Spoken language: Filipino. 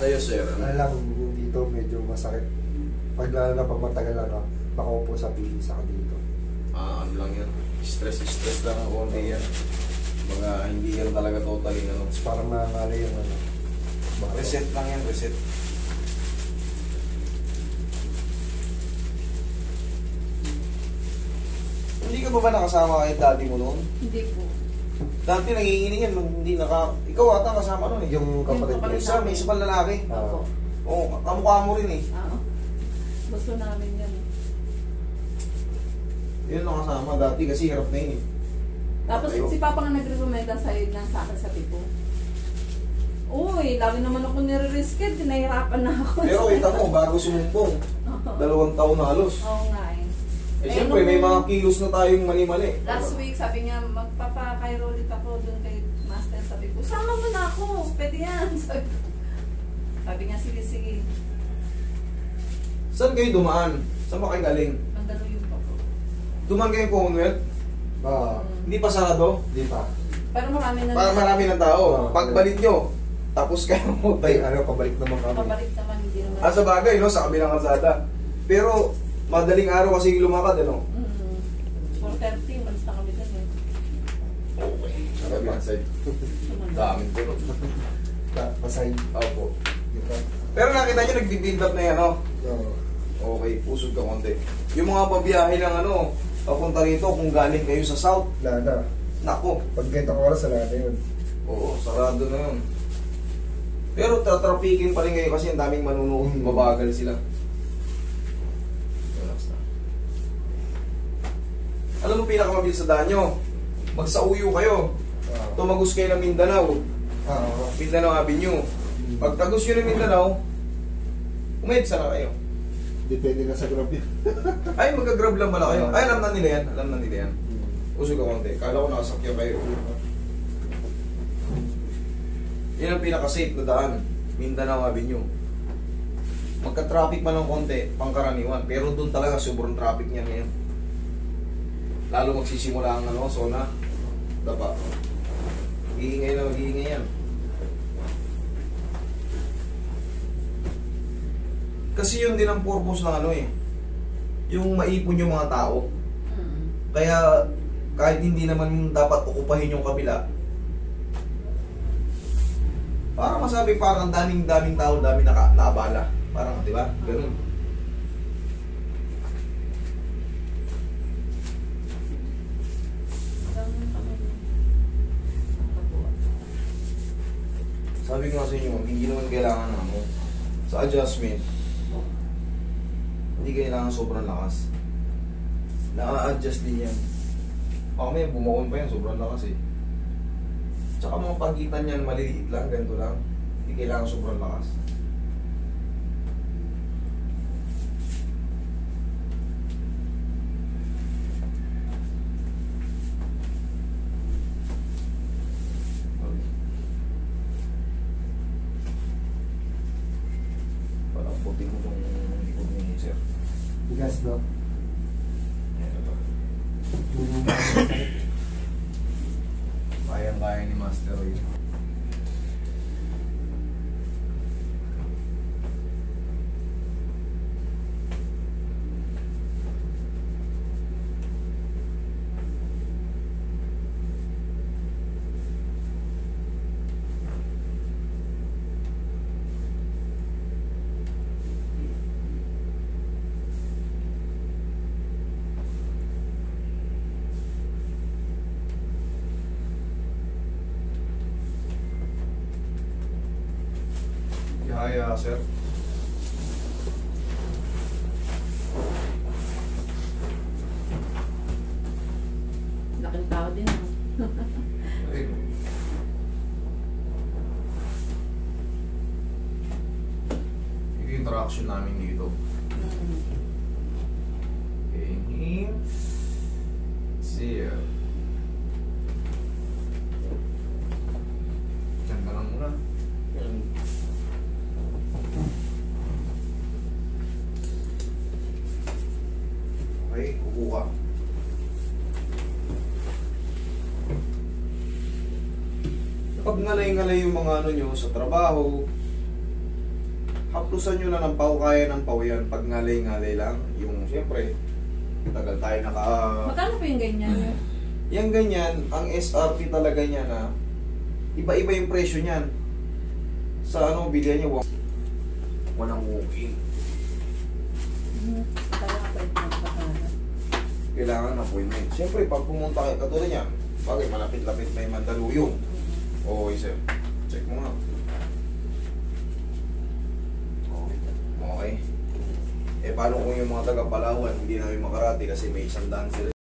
Sa'yo, sir. Ano lang, yung dito medyo masakit. Pag lalo na pag matagal ano, makaupo sa pili sa dito. Ano lang yan. Stress lang ang konti yan. Mga hindi yan talaga totally ano. Tapos parang nangalay yung ano. Reset lang yan, reset. Hindi ka ba nakasama kay daddy mo noon? Hindi po. Dati nanginginig yan, hindi ikaw ata kasama noon eh. Yung kapatid Yung ko. kapatid. May isa pang lalaki. Opo. Oo, kamukha mo rin eh. Oo. Gusto namin yan. Yun ang kasama dati kasi hirap na yun eh. Tapos Ayaw. si Papa nga nagrekomenda sa'yo ng sa akin sa tipo. Uy, lagi naman ako nire-risked. Nahihirapan na ako. Pero kita mo, bago sumumbong, 2 taon na halos. Oo nga eh. Eh siyempre, may mga kilos na tayong mali-mali. Last week, sabi niya, magpapa-Cairo ulit ako doon kay Master. Sabi ko, sama mo na ako. Pwede yan. Sabi niya, sige. Saan kayo dumaan? Saan ba kayo galing? Mandaluyong pa po. Dumaan kayo yung Commonwealth? Hindi pa sarado? Hindi pa. Pero marami na. Para marami ng tao. Pagbalik nyo, tapos kayo Ay, ano, pabalik naman kami. Pabalik naman, hindi naman. Sa bagay, no, sa kabilang kalsada. Pero, madaling araw kasi lumakad, ano? 4:30, malis na kami doon eh. Okay. Sa kabilang side. Daming puno. Pasay. Opo. Diba? Pero nakita nyo, nag-build up na yan, no? Okay, pusod ka konti. Yung mga pabiyahe ng ano, papunta rito kung galing kayo sa south, Lada. nako. Pag ganitong oras, wala na yun. Oo, sarado na yun. Pero tatrapikin pa rin kayo kasi ang daming manunood, mabagal sila. Relax na. Alam mo pinakamabilis sa daan nyo? Magsauyo kayo. Tumagos kayo ng Mindanao. Mindanao Avenue. Pag tagos nyo ng Mindanao, umedsa na kayo. Depende na sa grab yun. Ay, magka-grab lang pala kayo. Ay, alam na nila yan. Alam na nila yan. Usog ka konti. Kala ko nakasakya kayo. Yan ang pinaka-safe na daan. Mindanao Avenue. Magka-traffic man ng konti, pangkaraniwan. Pero doon talaga sobrang traffic niya ngayon. Lalo magsisimula ang ano, zona. Dapa. Mag-iingay na mag-iingay yan. Kasi yun din ang purpose ng ano eh. Yung maipon yung mga tao. Kaya kahit hindi naman dapat okupahin yung kabila, parang masabi parang daming tao, daming naabala. Parang, di ba? Ganun. Sabi ko nga sa inyo, hindi naman kailangan ano, sa adjustment, hindi kailangan sobrang lakas. Na-adjust din yan. May bumaon pa yan, sobrang lakas eh. Tsaka mga pagitan yan, maliliit lang, ganito lang. Hindi kailangan sobrang lakas. Parang puti mo itong likod ni sir. Bigas, no? Yan ito. Kaya ni Master Roy. Kaya, sir. Laking tao din. Ay. Yung interaction namin dito. Okay. See ya. Diyan ka lang muna. Okay, upo ka. Kapag ngalay-ngalay yung mga ano nyo sa trabaho, haplusan nyo na ng pau, kaya ng pau yan. Pag ngalay-ngalay lang, yung siyempre, tagal tayo naka... Magkano po yung ganyan? Yung ganyan, ang SRP talaga niya na, iba-iba yung presyo niyan. Sa ano, bilyan niya, walang walking. Kailangan appointment. Siyempre, pag pumunta kayo, katulad niyan, bagay, malapit-lapit may Mandaluyong. Okay, sir. Check mo nga. Okay. Eh, paano kung yung mga taga Palawan, hindi namin makarati kasi may 100 sila.